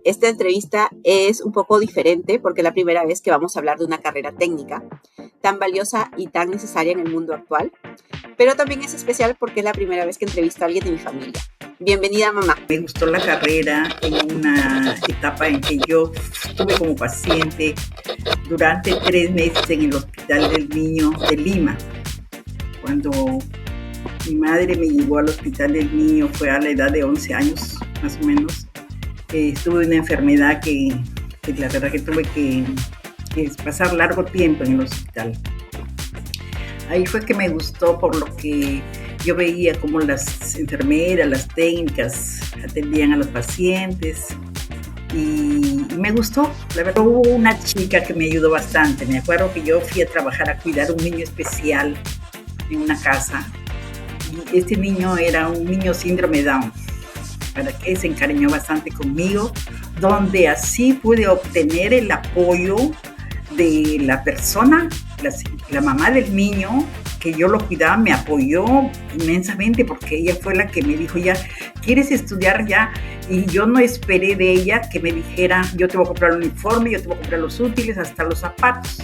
Esta entrevista es un poco diferente porque es la primera vez que vamos a hablar de una carrera técnica tan valiosa y tan necesaria en el mundo actual, pero también es especial porque es la primera vez que entrevisto a alguien de mi familia. Bienvenida, mamá. Me gustó la carrera en una etapa en que yo estuve como paciente durante 3 meses en el Hospital del Niño de Lima. Cuando mi madre me llevó al Hospital del Niño fue a la edad de 11 años, más o menos. Estuve una enfermedad que la verdad que tuve que pasar largo tiempo en el hospital. Ahí fue que me gustó por lo que yo veía cómo las enfermeras, las técnicas atendían a los pacientes y me gustó. La verdad, hubo una chica que me ayudó bastante. Me acuerdo que yo fui a trabajar a cuidar a un niño especial en una casa y este niño era un niño síndrome Down, para que se encariñó bastante conmigo, donde así pude obtener el apoyo de la persona, la mamá del niño, que yo lo cuidaba, me apoyó inmensamente porque ella fue la que me dijo, ya, ¿quieres estudiar ya? Y yo no esperé de ella que me dijera, yo te voy a comprar el uniforme, yo te voy a comprar los útiles, hasta los zapatos.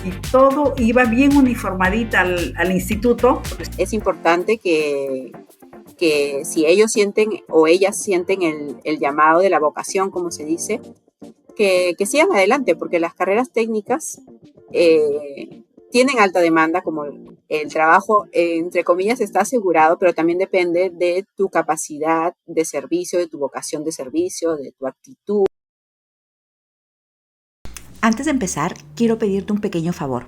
Y todo iba bien uniformadita al instituto. Es importante que si ellos sienten o ellas sienten el llamado de la vocación, como se dice, que sigan adelante, porque las carreras técnicas tienen alta demanda, como el trabajo, entre comillas, está asegurado, pero también depende de tu capacidad de servicio, de tu vocación de servicio, de tu actitud. Antes de empezar, quiero pedirte un pequeño favor.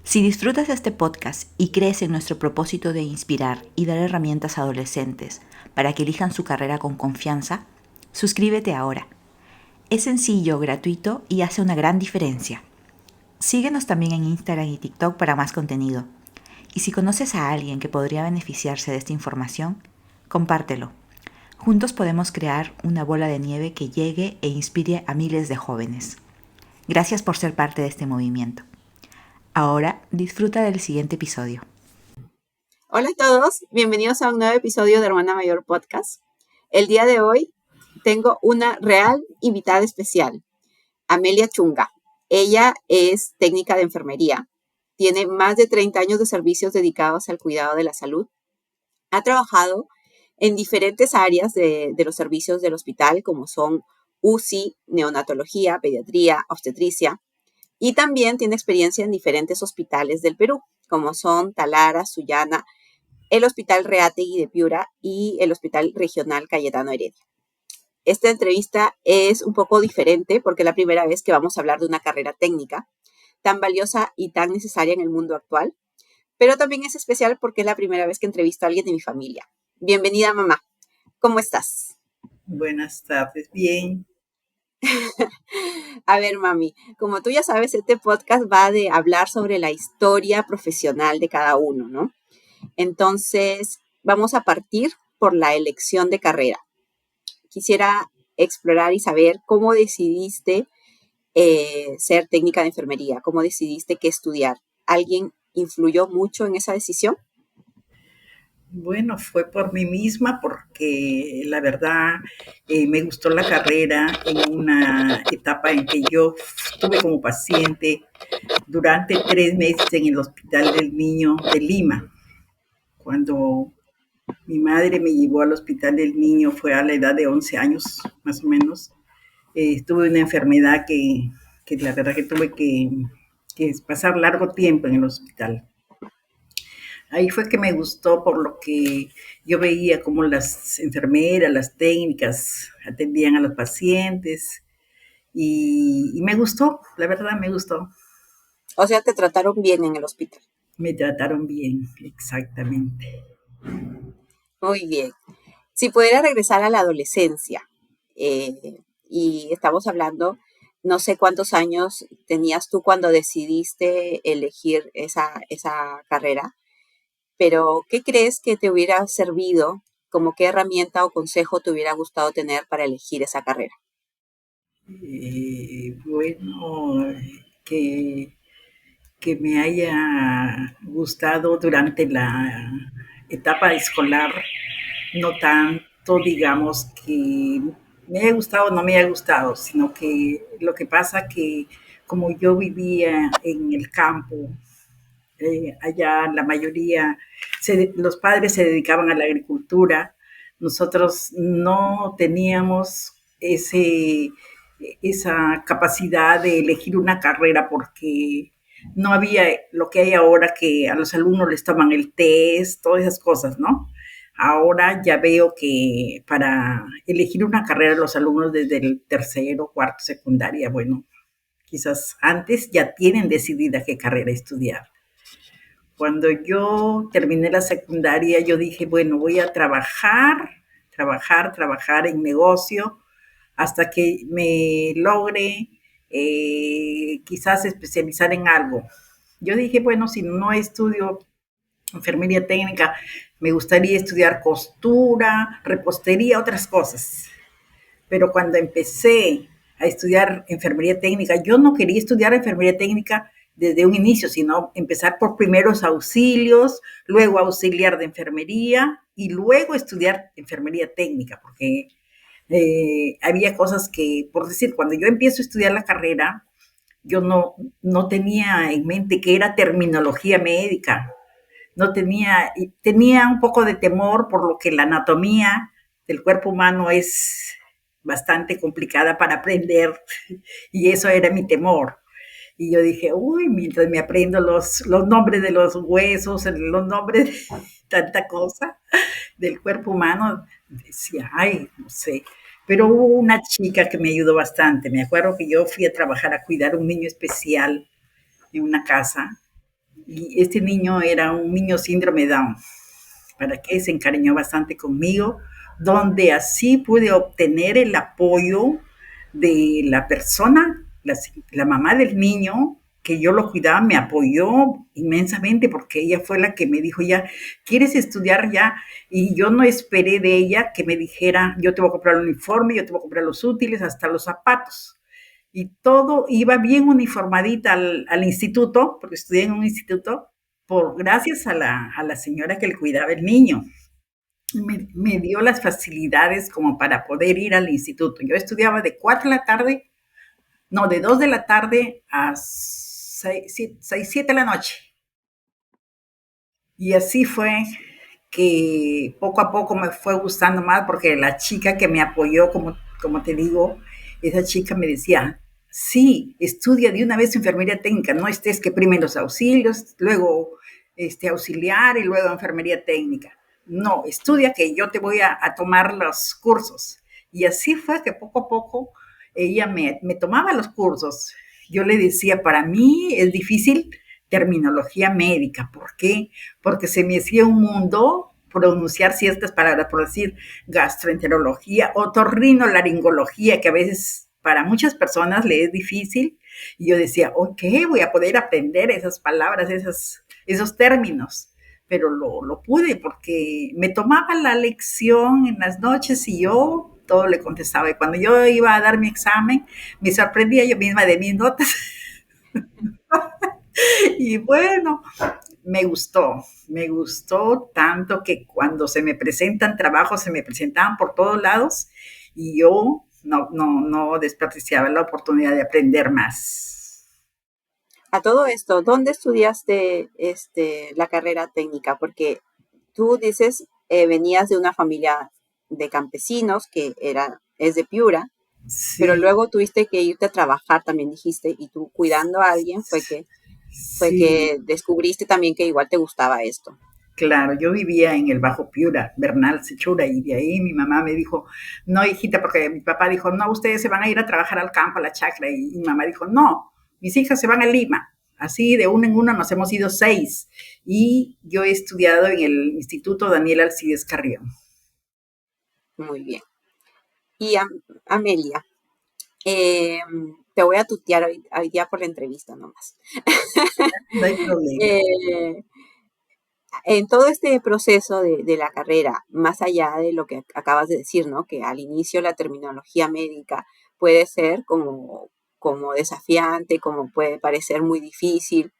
Si disfrutas de este podcast y crees en nuestro propósito de inspirar y dar herramientas a adolescentes para que elijan su carrera con confianza, suscríbete ahora. Es sencillo, gratuito y hace una gran diferencia. Síguenos también en Instagram y TikTok para más contenido. Y si conoces a alguien que podría beneficiarse de esta información, compártelo. Juntos podemos crear una bola de nieve que llegue e inspire a miles de jóvenes. Gracias por ser parte de este movimiento. Ahora disfruta del siguiente episodio. Hola a todos, bienvenidos a un nuevo episodio de Hermana Mayor Podcast. El día de hoy tengo una real invitada especial, Amelia Chunga. Ella es técnica de enfermería, tiene más de 30 años de servicios dedicados al cuidado de la salud. Ha trabajado en diferentes áreas de los servicios del hospital, como son UCI, neonatología, pediatría, obstetricia, y también tiene experiencia en diferentes hospitales del Perú, como son Talara, Sullana, el Hospital Reategui de Piura y el Hospital Regional Cayetano Heredia. Esta entrevista es un poco diferente porque es la primera vez que vamos a hablar de una carrera técnica tan valiosa y tan necesaria en el mundo actual, pero también es especial porque es la primera vez que entrevisto a alguien de mi familia. Bienvenida, mamá. ¿Cómo estás? Buenas tardes, bien. A ver, mami, como tú ya sabes, este podcast va de hablar sobre la historia profesional de cada uno, ¿no? Entonces, vamos a partir por la elección de carrera. Quisiera explorar y saber cómo decidiste ser técnica de enfermería, cómo decidiste qué estudiar. ¿Alguien influyó mucho en esa decisión? Bueno, fue por mí misma porque la verdad me gustó la carrera en una etapa en que yo estuve como paciente durante 3 meses en el Hospital del Niño de Lima. Cuando mi madre me llevó al Hospital del Niño fue a la edad de 11 años, más o menos. Tuve una enfermedad que la verdad que tuve que pasar largo tiempo en el hospital. Ahí fue que me gustó por lo que yo veía cómo las enfermeras, las técnicas atendían a los pacientes y me gustó, la verdad me gustó. O sea, te trataron bien en el hospital. Me trataron bien, exactamente. Muy bien. Si pudiera regresar a la adolescencia, y estamos hablando, no sé cuántos años tenías tú cuando decidiste elegir esa carrera, pero ¿qué crees que te hubiera servido? ¿Como qué herramienta o consejo te hubiera gustado tener para elegir esa carrera? Bueno, que, que me haya gustado durante la etapa escolar, no tanto, digamos, que me haya gustado o no me haya gustado, sino que lo que pasa que como yo vivía en el campo, allá la mayoría, los padres se dedicaban a la agricultura, nosotros no teníamos esa capacidad de elegir una carrera porque no había lo que hay ahora que a los alumnos les toman el test, todas esas cosas, ¿no? Ahora ya veo que para elegir una carrera los alumnos desde el tercero, cuarto, secundaria, bueno, quizás antes ya tienen decidida qué carrera estudiar. Cuando yo terminé la secundaria, yo dije, bueno, voy a trabajar en negocio hasta que me logre quizás especializar en algo. Yo dije, bueno, si no estudio enfermería técnica, me gustaría estudiar costura, repostería, otras cosas. Pero cuando empecé a estudiar enfermería técnica, yo no quería estudiar enfermería técnica desde un inicio, sino empezar por primeros auxilios, luego auxiliar de enfermería y luego estudiar enfermería técnica, porque había cosas que, por decir, cuando yo empiezo a estudiar la carrera, yo no tenía en mente que era terminología médica, no tenía un poco de temor por lo que la anatomía del cuerpo humano es bastante complicada para aprender y eso era mi temor. Y yo dije, uy, mientras me aprendo los nombres de los huesos, los nombres de tanta cosa del cuerpo humano, decía, ay, no sé. Pero hubo una chica que me ayudó bastante. Me acuerdo que yo fui a trabajar a cuidar a un niño especial en una casa y este niño era un niño síndrome Down, para que se encariñó bastante conmigo, donde así pude obtener el apoyo de la persona, la mamá del niño, que yo lo cuidaba, me apoyó inmensamente porque ella fue la que me dijo ya, ¿quieres estudiar ya? Y yo no esperé de ella que me dijera, yo te voy a comprar el uniforme, yo te voy a comprar los útiles, hasta los zapatos. Y todo iba bien uniformadita al instituto, porque estudié en un instituto, gracias a la señora que le cuidaba el niño. Me dio las facilidades como para poder ir al instituto. Yo estudiaba de 4 de la tarde, no, de 2 de la tarde a 6, 7 de la noche. Y así fue que poco a poco me fue gustando más porque la chica que me apoyó, como te digo, esa chica me decía, sí, estudia de una vez enfermería técnica, no estés que primeros auxilios, luego auxiliar y luego enfermería técnica. No, estudia que yo te voy a tomar los cursos. Y así fue que poco a poco ella me tomaba los cursos. Yo le decía, para mí es difícil terminología médica. ¿Por qué? Porque se me hacía un mundo pronunciar ciertas palabras, por decir gastroenterología, otorrinolaringología, que a veces para muchas personas le es difícil. Y yo decía, ok, voy a poder aprender esas palabras, esos términos. Pero lo pude porque me tomaba la lección en las noches y yo todo le contestaba. Y cuando yo iba a dar mi examen, me sorprendía yo misma de mis notas. Y bueno, me gustó tanto que cuando se me presentan trabajos, se me presentaban por todos lados y yo no desperdiciaba la oportunidad de aprender más. A todo esto, ¿dónde estudiaste la carrera técnica? Porque tú dices, venías de una familia de campesinos es de Piura, pero Sí, luego tuviste que irte a trabajar, también dijiste, y tú cuidando a alguien fue sí, que descubriste también que igual te gustaba esto. claro, yo vivía en el Bajo Piura, Bernal Sechura, y de ahí mi mamá me dijo, no, hijita, porque mi papá dijo, no, ustedes se van a ir a trabajar al campo, a la chacra, y mi mamá dijo, no, mis hijas se van a Lima. Así de uno en uno nos hemos ido 6, y yo he estudiado en el Instituto Daniel Alcides Carrión. Muy bien. Y Amelia, eh, te voy a tutear hoy día por la entrevista nomás. No hay problema. Eh, en todo este proceso de la carrera, más allá de lo que acabas de decir, ¿no? Que al inicio la terminología médica puede ser como desafiante, como puede parecer muy difícil.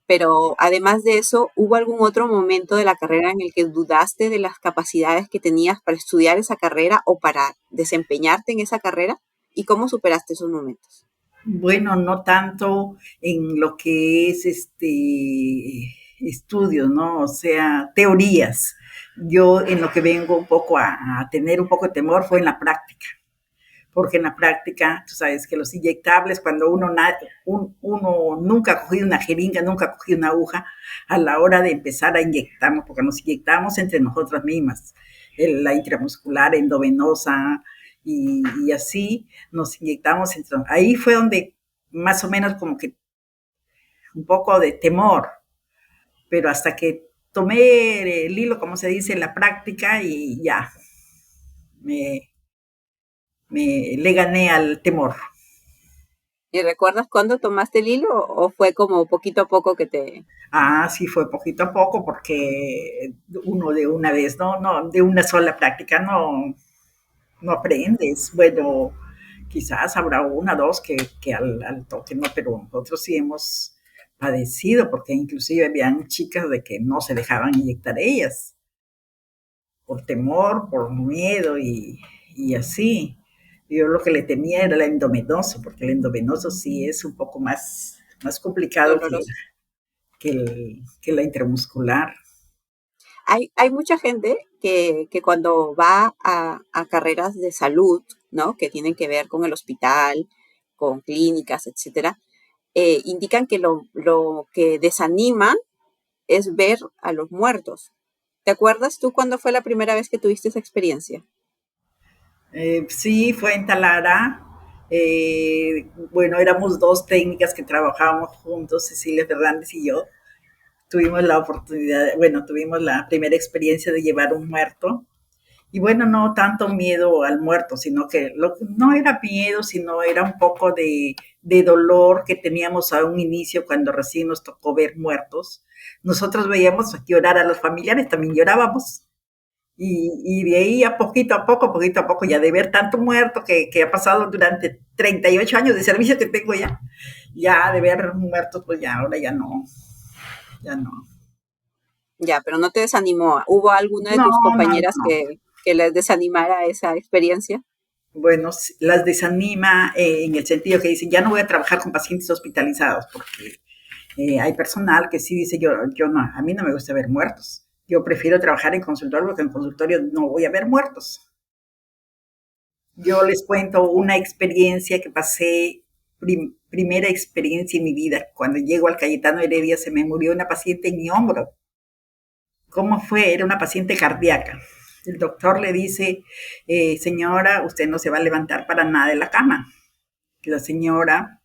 Pero además de eso, ¿hubo algún otro momento de la carrera en el que dudaste de las capacidades que tenías para estudiar esa carrera o para desempeñarte en esa carrera? ¿Y cómo superaste esos momentos? Bueno, no tanto en lo que es estudios, ¿no? O sea, teorías. Yo en lo que vengo un poco a tener un poco de temor fue en la práctica, porque en la práctica, tú sabes que los inyectables, cuando uno nunca ha cogido una jeringa, nunca ha cogido una aguja, a la hora de empezar a inyectarnos, porque nos inyectamos entre nosotras mismas, la intramuscular, endovenosa, y así nos inyectamos. Ahí fue donde más o menos como que un poco de temor, pero hasta que tomé el hilo, como se dice, en la práctica y ya, me, le gané al temor. ¿Y recuerdas cuándo tomaste el hilo o fue como poquito a poco que te... Ah, sí, fue poquito a poco porque uno de una vez, no, de una sola práctica no aprendes. Bueno, quizás habrá una, dos que al toque no, pero nosotros sí hemos padecido porque inclusive habían chicas de que no se dejaban inyectar ellas por temor, por miedo y así. Yo lo que le temía era el endovenoso, porque el endovenoso sí es un poco más complicado doloroso? que la intramuscular. Hay mucha gente que cuando va a carreras de salud, ¿no? Que tienen que ver con el hospital, con clínicas, etcétera, indican que lo que desanima es ver a los muertos. ¿Te acuerdas tú cuándo fue la primera vez que tuviste esa experiencia? Sí, fue en Talara. Bueno, éramos dos técnicas que trabajábamos juntos, Cecilia Fernández y yo. Tuvimos la oportunidad, bueno, tuvimos la primera experiencia de llevar un muerto. Y bueno, no tanto miedo al muerto, sino que no era miedo, sino era un poco de dolor que teníamos a un inicio cuando recién nos tocó ver muertos. Nosotros veíamos llorar a los familiares, también llorábamos. Y de ahí poquito a poco, ya de ver tanto muerto que ha pasado durante 38 años de servicio que tengo ya de ver muertos, pues ya ahora ya no. Ya, pero no te desanimó. ¿Hubo alguna de No, tus no, no, compañeras no. que les desanimara esa experiencia? Bueno, las desanima en el sentido que dicen, ya no voy a trabajar con pacientes hospitalizados, porque hay personal que sí dice, yo no, a mí no me gusta ver muertos. Yo prefiero trabajar en consultorio porque en consultorio no voy a ver muertos. Yo les cuento una experiencia que pasé, primera experiencia en mi vida. Cuando llego al Cayetano Heredia se me murió una paciente en mi hombro. ¿Cómo fue? Era una paciente cardíaca. El doctor le dice, señora, usted no se va a levantar para nada de la cama. La señora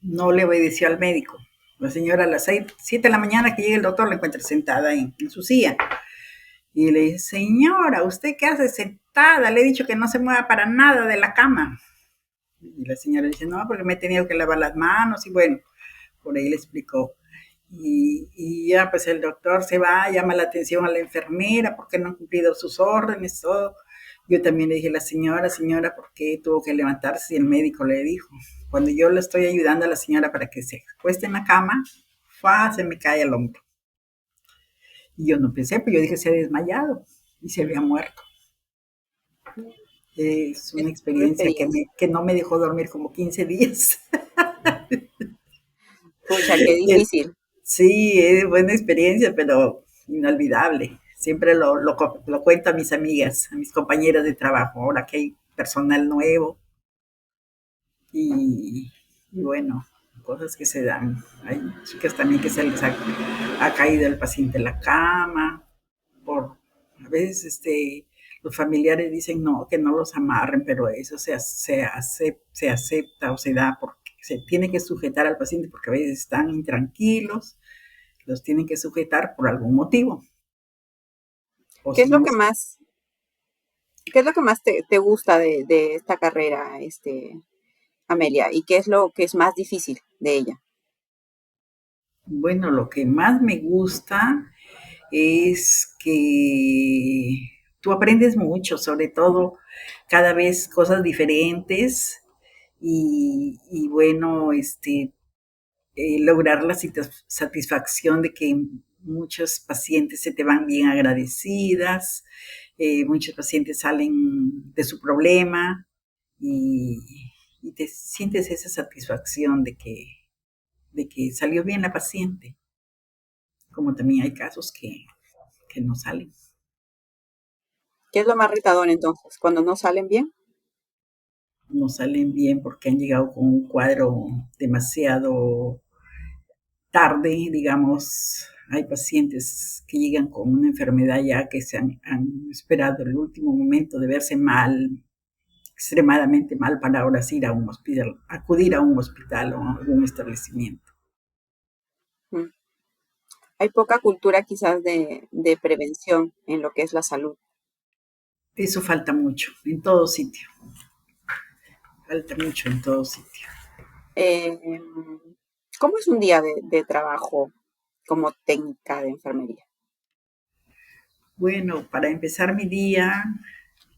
no le obedeció al médico. La señora a las 7 de la mañana que llega el doctor la encuentra sentada en su silla. Y le dice, señora, ¿usted qué hace sentada? Le he dicho que no se mueva para nada de la cama. Y la señora dice, no, porque me he tenido que lavar las manos. Y bueno, por ahí le explicó. Y ya pues el doctor se va, llama la atención a la enfermera porque no han cumplido sus órdenes, todo. Yo también le dije a la señora, ¿por qué tuvo que levantarse? Y el médico le dijo, cuando yo le estoy ayudando a la señora para que se acueste en la cama, se me cae el hombro. Y yo no pensé, pues yo dije, se ha desmayado y se había muerto. Es Es una una experiencia experiencia. que no me dejó dormir como 15 días. Pucha, qué difícil. Sí, es buena experiencia, pero inolvidable. Siempre lo cuento a mis amigas, a mis compañeras de trabajo, ahora que hay personal nuevo y bueno, cosas que se dan. Hay chicas también que se les ha caído el paciente en la cama, a veces los familiares dicen no, que no los amarren, pero eso se acepta o se da porque se tiene que sujetar al paciente porque a veces están intranquilos, los tienen que sujetar por algún motivo. O ¿Qué si es lo no, que más, qué es lo que más te gusta de esta carrera, Amelia? ¿Y qué es lo que es más difícil de ella? bueno, lo que más me gusta es que tú aprendes mucho, sobre todo cada vez cosas diferentes y bueno, lograr la satisfacción de que muchos pacientes se te van bien agradecidas, muchos pacientes salen de su problema y te sientes esa satisfacción de que salió bien la paciente, como también hay casos que no salen. ¿Qué es lo más retador entonces? ¿Cuando no salen bien? No salen bien porque han llegado con un cuadro demasiado tarde, digamos. Hay pacientes que llegan con una enfermedad ya que han esperado el último momento de verse mal, extremadamente mal, para ahora sí ir a un hospital, acudir a un hospital o a algún establecimiento. Hay poca cultura quizás de prevención en lo que es la salud. Eso falta mucho en todo sitio. Falta mucho en todo sitio. ¿Cómo es un día de trabajo como técnica de enfermería? Bueno, para empezar mi día,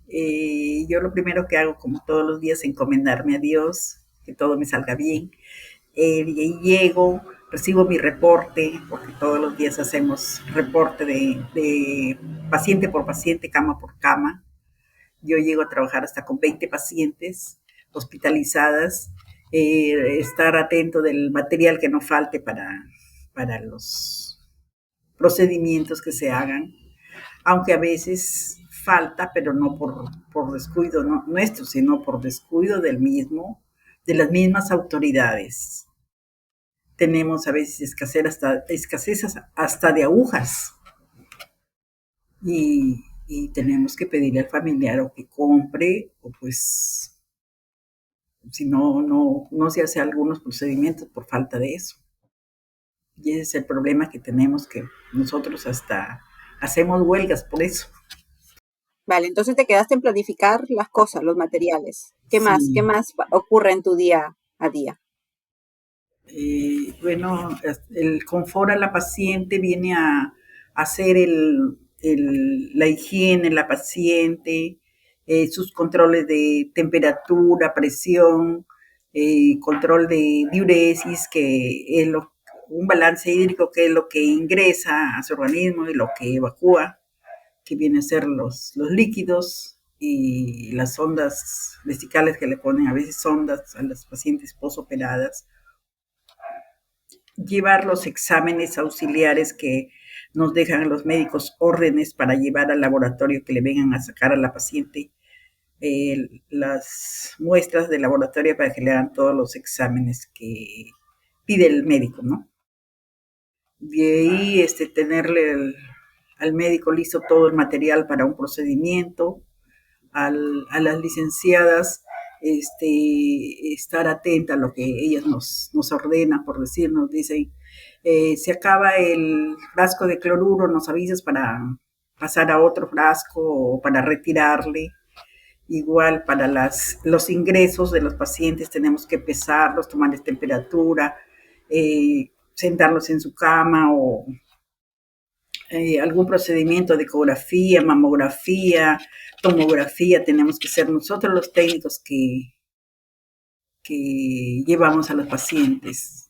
yo lo primero que hago, como todos los días, es encomendarme a Dios, que todo me salga bien. Y llego, recibo mi reporte, porque todos los días hacemos reporte de paciente por paciente, cama por cama. Yo llego a trabajar hasta con 20 pacientes hospitalizadas, estar atento del material que no falte para los procedimientos que se hagan, aunque a veces falta, pero no por descuido nuestro, sino por descuido de las mismas autoridades. Tenemos a veces escasez hasta de agujas y tenemos que pedirle al familiar o que compre o pues si no se hace algunos procedimientos por falta de eso. Y ese es el problema que tenemos, que nosotros hasta hacemos huelgas por eso. Vale, entonces te quedaste en planificar las cosas, los materiales. ¿Qué más? Sí. ¿Qué más ocurre en tu día a día? Bueno, el confort a la paciente viene a hacer la higiene en la paciente, sus controles de temperatura, presión, control de diuresis, que es un balance hídrico, que es lo que ingresa a su organismo y lo que evacúa, que viene a ser los líquidos, y las sondas vesicales que le ponen a veces sondas a las pacientes posoperadas. Llevar los exámenes auxiliares que nos dejan los médicos órdenes para llevar al laboratorio, que le vengan a sacar a la paciente las muestras de laboratorio para que le hagan todos los exámenes que pide el médico, ¿no? De ahí tenerle al médico listo todo el material para un procedimiento, a las licenciadas estar atenta a lo que ellas nos ordenan, por decir, nos dicen, se acaba el frasco de cloruro, nos avisas para pasar a otro frasco o para retirarle. Igual para los ingresos de los pacientes tenemos que pesarlos, tomarles temperatura, sentarlos en su cama o algún procedimiento de ecografía, mamografía, tomografía, tenemos que ser nosotros los técnicos que llevamos a los pacientes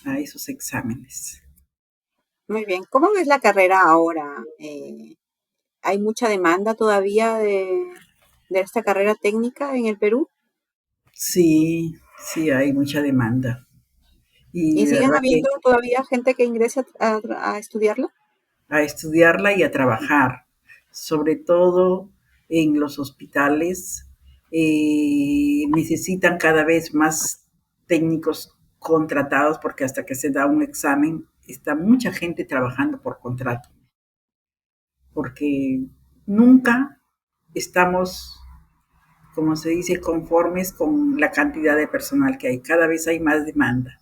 a esos exámenes. Muy bien. ¿Cómo ves la carrera ahora? ¿Hay mucha demanda todavía de esta carrera técnica en el Perú? Sí, hay mucha demanda. ¿Y Y de siguen verdad que habiendo todavía gente que ingresa a estudiarla? a estudiarla y a trabajar, sobre todo en los hospitales. Necesitan cada vez más técnicos contratados, porque hasta que se da un examen está mucha gente trabajando por contrato, porque nunca estamos, como se dice, conformes con la cantidad de personal que hay. Cada vez hay más demanda.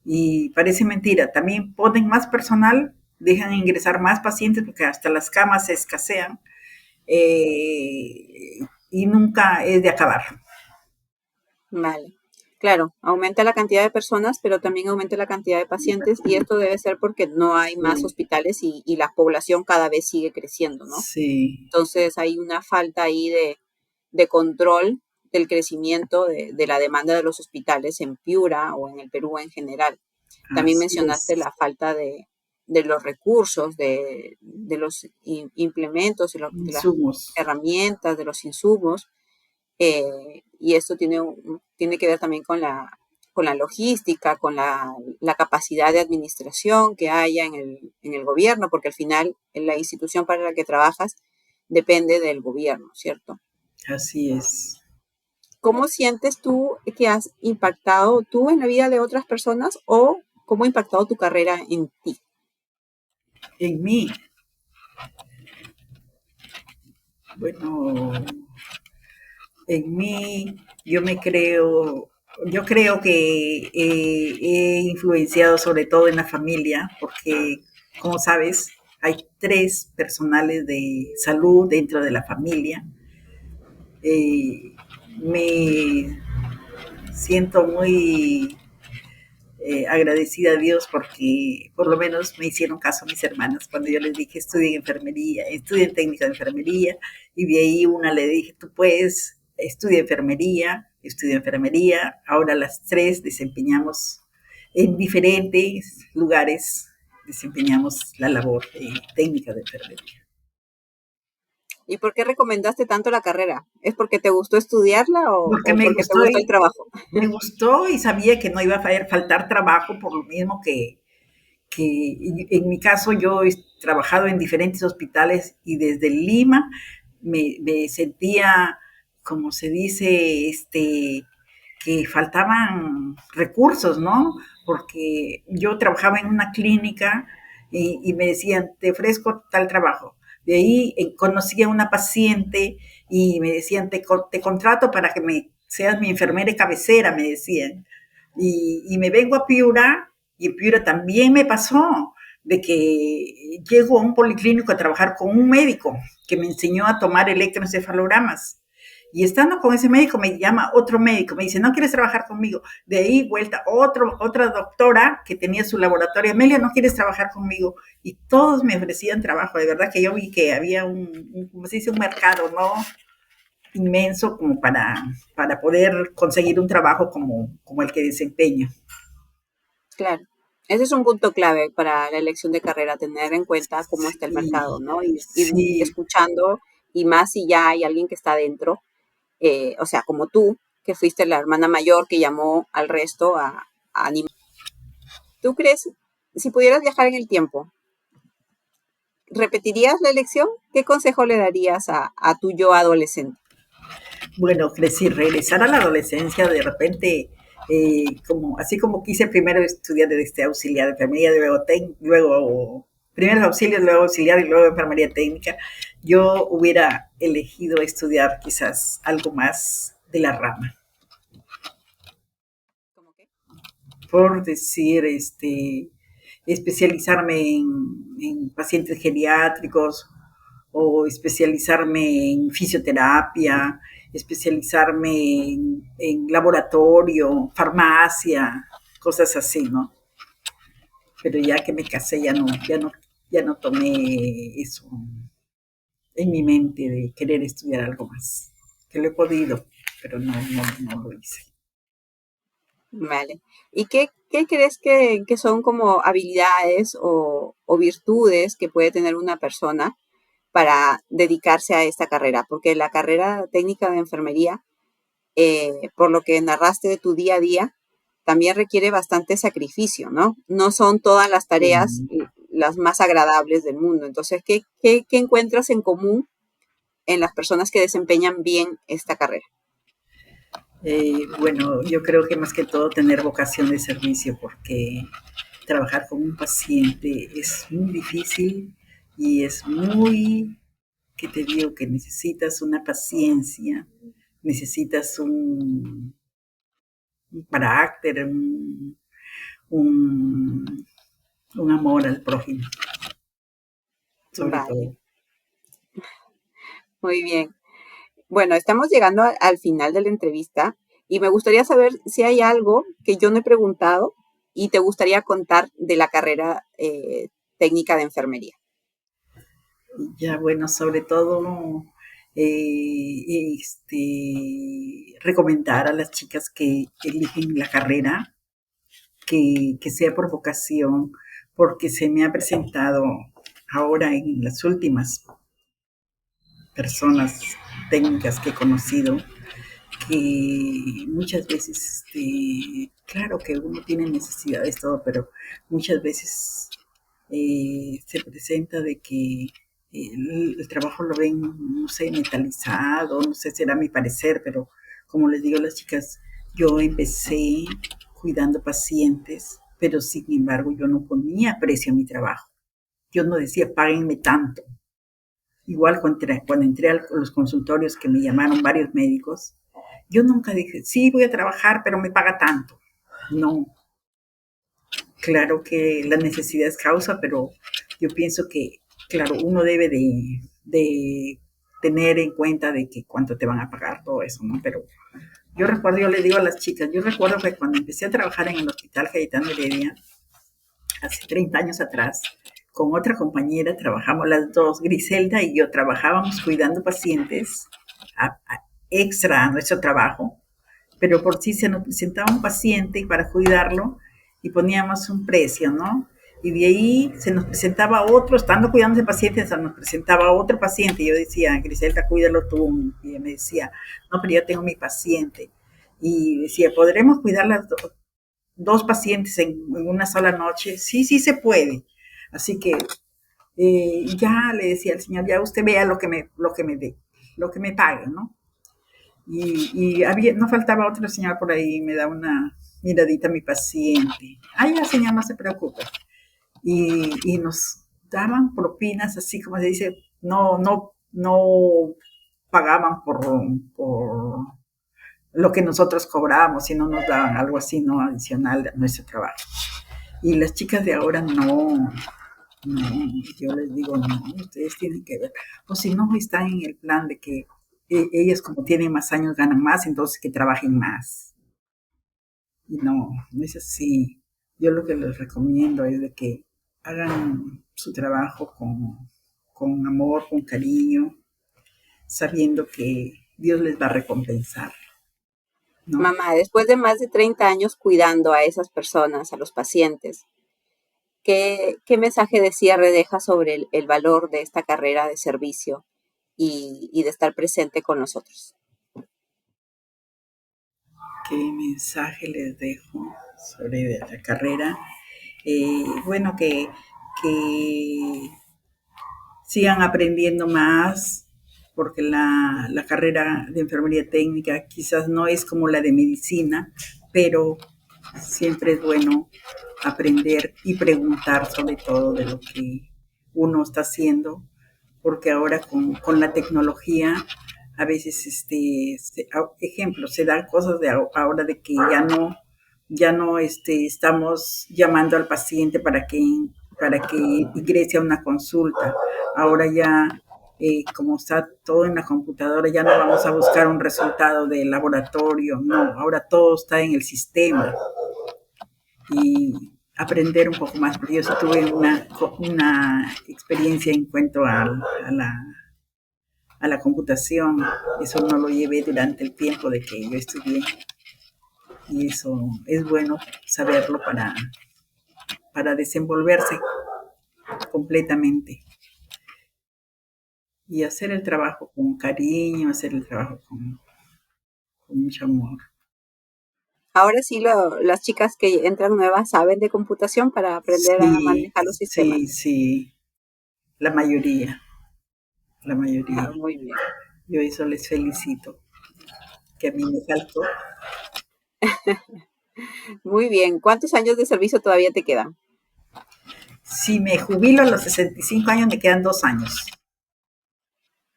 Y parece mentira, también ponen más personal, dejan ingresar más pacientes porque hasta las camas se escasean, y nunca es de acabar. Vale. Claro, aumenta la cantidad de personas, pero también aumenta la cantidad de pacientes, y esto debe ser porque no hay más hospitales y la población cada vez sigue creciendo, ¿no? Sí. Entonces hay una falta ahí de control del crecimiento de la demanda de los hospitales en Piura o en el Perú en general. También Así mencionaste es. la falta de los recursos, de los implementos, de las Insumos. herramientas, de los insumos. Y esto tiene que ver también con la logística, con la capacidad de administración que haya en el gobierno, porque al final la institución para la que trabajas depende del gobierno, ¿cierto? Así es. ¿Cómo sientes tú que has impactado tú en la vida de otras personas o cómo ha impactado tu carrera en ti? En mí, bueno, en mí yo creo que he influenciado sobre todo en la familia, porque, como sabes, hay 3 personales de salud dentro de la familia. Eh, Me siento muy agradecida a Dios porque por lo menos me hicieron caso a mis hermanas cuando yo les dije estudien enfermería, estudien técnica de enfermería, y de ahí una le dije, tú puedes, estudia enfermería, ahora las 3 desempeñamos en diferentes lugares, desempeñamos la labor de técnica de enfermería. ¿Y por qué recomendaste tanto la carrera? ¿Es porque te gustó estudiarla Porque o porque te gusta el trabajo? me gustó y sabía que no iba a faltar trabajo por lo mismo que en mi caso yo he trabajado en diferentes hospitales y desde Lima me sentía, como se dice, que faltaban recursos, ¿no? Porque yo trabajaba en una clínica y me decían, te ofrezco tal trabajo. De ahí conocí a una paciente y me decían, te contrato para que seas mi enfermera de cabecera, me decían. Y me vengo a Piura, y en Piura también me pasó de que llego a un policlínico a trabajar con un médico que me enseñó a tomar electroencefalogramas. Y estando con ese médico me llama otro médico, me dice, ¿no quieres trabajar conmigo? De ahí vuelta otra doctora que tenía su laboratorio, Amelia, ¿no quieres trabajar conmigo? Y todos me ofrecían trabajo, de verdad que yo vi que había como se dice, un mercado, ¿no? Inmenso como para poder conseguir un trabajo como el que desempeño. Claro. Ese es un punto clave para la elección de carrera, tener en cuenta cómo está el Sí, mercado, ¿no? Y ir sí, escuchando, y más si ya hay alguien que está adentro, o sea, como tú, que fuiste la hermana mayor que llamó al resto a animar. ¿Tú crees, si pudieras viajar en el tiempo, repetirías la elección? ¿Qué consejo le darías a tu yo adolescente? bueno, crecí, regresar a la adolescencia de repente, así como quise primero estudiar auxiliar de enfermería, luego primeros auxilios, luego auxiliar y luego enfermería técnica, yo hubiera elegido estudiar quizás algo más de la rama. ¿Cómo qué? Por decir, especializarme en pacientes geriátricos o especializarme en fisioterapia, especializarme en laboratorio, farmacia, cosas así, ¿no? Pero ya que me casé ya no tomé eso en mi mente de querer estudiar algo más, que lo he podido, pero no lo hice. Vale. ¿Y qué crees que son como habilidades o virtudes que puede tener una persona para dedicarse a esta carrera? Porque la carrera técnica de enfermería, por lo que narraste de tu día a día, también requiere bastante sacrificio, ¿no? No son todas las tareas las más agradables del mundo. Entonces, ¿qué encuentras en común en las personas que desempeñan bien esta carrera? Bueno, yo creo que más que todo tener vocación de servicio, porque trabajar con un paciente es muy difícil y es muy, que te digo, que necesitas una paciencia, necesitas un carácter, un, un amor al prójimo, sobre Vale, todo. muy bien. Bueno, estamos llegando al final de la entrevista y me gustaría saber si hay algo que yo no he preguntado y te gustaría contar de la carrera técnica de enfermería. Ya, bueno, sobre todo, recomendar a las chicas que eligen la carrera que sea por vocación, porque se me ha presentado ahora en las últimas personas técnicas que he conocido, que muchas veces, claro que uno tiene necesidades, todo, pero muchas veces se presenta de que el trabajo lo ven, no sé, metalizado, no sé, será mi parecer, pero como les digo a las chicas, yo empecé cuidando pacientes, pero sin embargo yo no ponía precio a mi trabajo. Yo no decía, páguenme tanto. Igual cuando entré a los consultorios que me llamaron varios médicos, yo nunca dije, sí, voy a trabajar, pero me paga tanto. No. Claro que la necesidad es causa, pero yo pienso que, claro, uno debe de tener en cuenta de que cuánto te van a pagar, todo eso, ¿no? Pero yo recuerdo, yo le digo a las chicas, yo recuerdo que cuando empecé a trabajar en el Hospital Cayetano Heredia, hace 30 años atrás, con otra compañera, trabajamos las dos, Griselda y yo, trabajábamos cuidando pacientes extra a nuestro trabajo, pero por si se nos presentaba un paciente para cuidarlo y poníamos un precio, ¿no? Y de ahí se nos presentaba otro, estando cuidando ese paciente, se nos presentaba otro paciente. Y yo decía, Griselda, cuídalo tú. Y ella me decía, no, pero yo tengo mi paciente. Y decía, ¿podremos cuidar las dos pacientes en una sola noche? Sí, sí se puede. Así que ya le decía al señor, ya usted vea lo que me dé, lo que me pague, ¿no? Y no faltaba otro señor por ahí, me da una miradita a mi paciente. Ay, ya, señor, no se preocupe. Y nos daban propinas, así como se dice, no pagaban por lo que nosotros cobrábamos, sino nos daban algo así, no adicional a nuestro trabajo. Y las chicas de ahora no, yo les digo, no, ustedes tienen que ver. O si no, están en el plan de que ellas como tienen más años ganan más, entonces que trabajen más. Y no es así. Yo lo que les recomiendo es de que hagan su trabajo con amor, con cariño, sabiendo que Dios les va a recompensar, ¿no? Mamá, después de más de 30 años cuidando a esas personas, a los pacientes, ¿qué mensaje de cierre deja sobre el valor de esta carrera de servicio y de estar presente con nosotros? ¿Qué mensaje les dejo sobre la carrera? Bueno, que sigan aprendiendo más, porque la carrera de enfermería técnica quizás no es como la de medicina, pero siempre es bueno aprender y preguntar sobre todo de lo que uno está haciendo, porque ahora con la tecnología a veces, ejemplo, se dan cosas de ahora de que ya no estamos llamando al paciente para que ingrese a una consulta. Ahora ya, como está todo en la computadora, ya no vamos a buscar un resultado de laboratorio, no, ahora todo está en el sistema. Y aprender un poco más, porque yo sí tuve una experiencia en cuanto a la computación, eso no lo llevé durante el tiempo de que yo estudié, y eso es bueno saberlo para desenvolverse completamente y hacer el trabajo con cariño, hacer el trabajo con mucho amor. Ahora sí, las chicas que entran nuevas saben de computación para aprender a manejar los sistemas. Sí, la mayoría. Ah, muy bien. Yo eso les felicito, que a mí me faltó. Muy bien. ¿Cuántos años de servicio todavía te quedan? Si me jubilo a los 65 años, me quedan 2 años.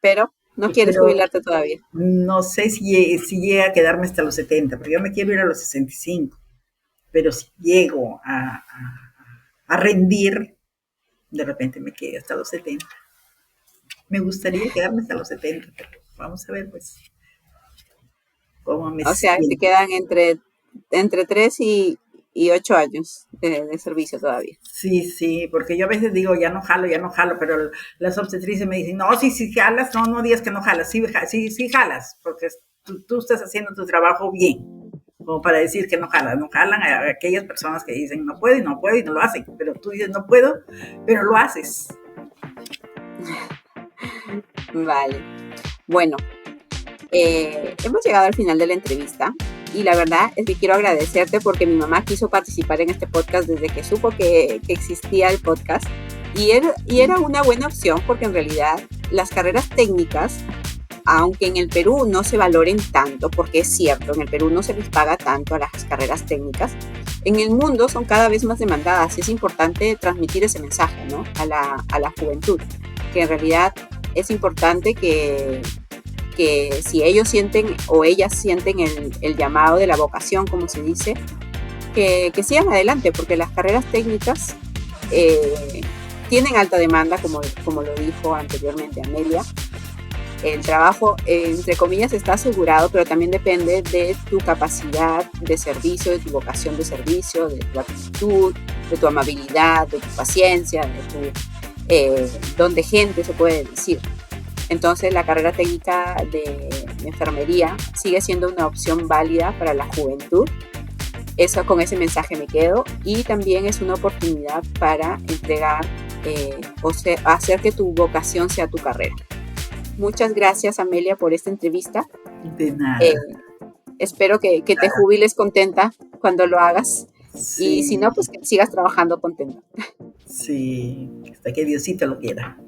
Pero no quieres jubilarte todavía. No sé si llega a quedarme hasta los 70, porque yo me quiero ir a los 65. Pero si llego a rendir, de repente me quedé hasta los 70. Me gustaría quedarme hasta los 70, pero vamos a ver, pues, cómo me O sea, te siento. quedan entre 3 y 8 años de servicio todavía. Sí, porque yo a veces digo, ya no jalo, pero las obstetrices me dicen, no, sí jalas, no digas que no jalas, sí jalas, porque tú estás haciendo tu trabajo bien, como para decir que no jalan a aquellas personas que dicen no puedo y no lo hacen, pero tú dices no puedo, pero lo haces. Vale. Bueno, hemos llegado al final de la entrevista y la verdad es que quiero agradecerte porque mi mamá quiso participar en este podcast desde que supo que existía el podcast y era una buena opción porque en realidad las carreras técnicas, aunque en el Perú no se valoren tanto, porque es cierto, en el Perú no se les paga tanto a las carreras técnicas, en el mundo son cada vez más demandadas. Es importante transmitir ese mensaje, ¿no? a la juventud, que en realidad es importante que si ellos sienten o ellas sienten el llamado de la vocación, como se dice, que sigan adelante, porque las carreras técnicas tienen alta demanda, como lo dijo anteriormente Amelia. El trabajo, entre comillas, está asegurado, pero también depende de tu capacidad de servicio, de tu vocación de servicio, de tu actitud, de tu amabilidad, de tu paciencia, de tu don de gente, se puede decir. Entonces, la carrera técnica de enfermería sigue siendo una opción válida para la juventud. Eso, con ese mensaje me quedo. Y también es una oportunidad para entregar hacer que tu vocación sea tu carrera. Muchas gracias, Amelia, por esta entrevista. De nada. Espero que te jubiles contenta cuando lo hagas. Sí. Y si no, pues que sigas trabajando contenta. Sí, hasta que Diosito lo quiera.